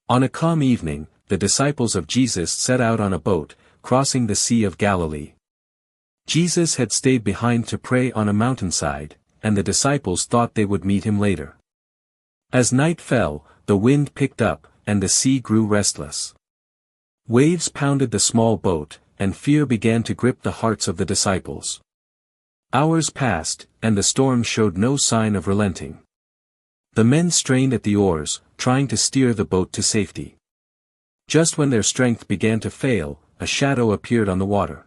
On a calm evening, the disciples of Jesus set out on a boat, crossing the Sea of Galilee. Jesus had stayed behind to pray on a mountainside, and the disciples thought they would meet him later. As night fell, the wind picked up, and the sea grew restless. Waves pounded the small boat, and fear began to grip the hearts of the disciples. Hours passed, and the storm showed no sign of relenting. The men strained at the oars, trying to steer the boat to safety. Just when their strength began to fail, a shadow appeared on the water.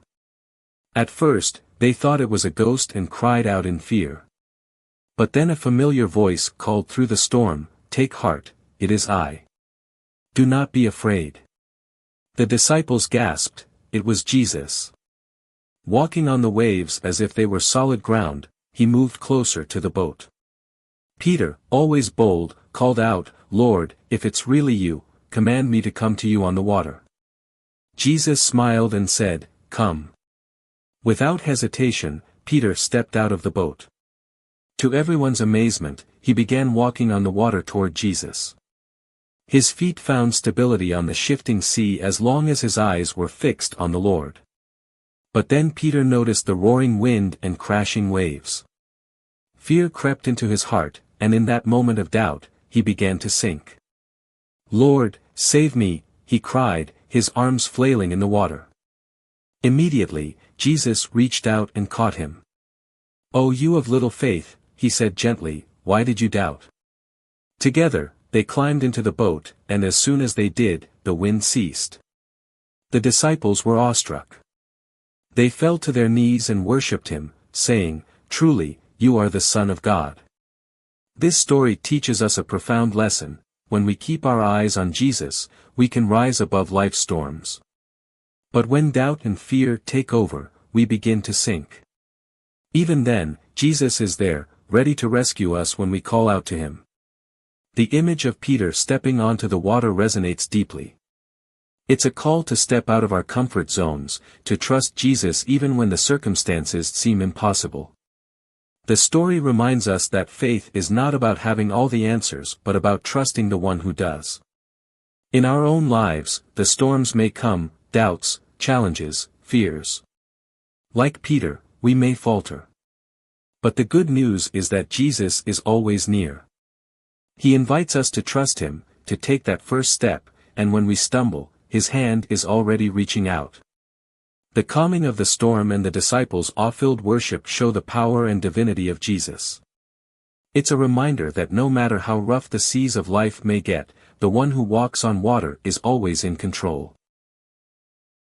At first, they thought it was a ghost and cried out in fear. But then a familiar voice called through the storm, "Take heart, it is I. Do not be afraid." The disciples gasped, it was Jesus. Walking on the waves as if they were solid ground, he moved closer to the boat. Peter, always bold, called out, "Lord, if it's really you, command me to come to you on the water." Jesus smiled and said, "Come." Without hesitation, Peter stepped out of the boat. To everyone's amazement, he began walking on the water toward Jesus. His feet found stability on the shifting sea as long as his eyes were fixed on the Lord. But then Peter noticed the roaring wind and crashing waves. Fear crept into his heart, and in that moment of doubt, he began to sink. "Lord, save me," he cried, his arms flailing in the water. Immediately, Jesus reached out and caught him. "Oh, you of little faith," he said gently, "why did you doubt?" Together, they climbed into the boat, and as soon as they did, the wind ceased. The disciples were awestruck. They fell to their knees and worshipped him, saying, "Truly, you are the Son of God." This story teaches us a profound lesson: when we keep our eyes on Jesus, we can rise above life's storms. But when doubt and fear take over, we begin to sink. Even then, Jesus is there, ready to rescue us when we call out to him. The image of Peter stepping onto the water resonates deeply. It's a call to step out of our comfort zones, to trust Jesus even when the circumstances seem impossible. The story reminds us that faith is not about having all the answers but about trusting the one who does. In our own lives, the storms may come, doubts, challenges, fears. Like Peter, we may falter. But the good news is that Jesus is always near. He invites us to trust him, to take that first step, and when we stumble, his hand is already reaching out. The calming of the storm and the disciples' awe-filled worship show the power and divinity of Jesus. It's a reminder that no matter how rough the seas of life may get, the one who walks on water is always in control.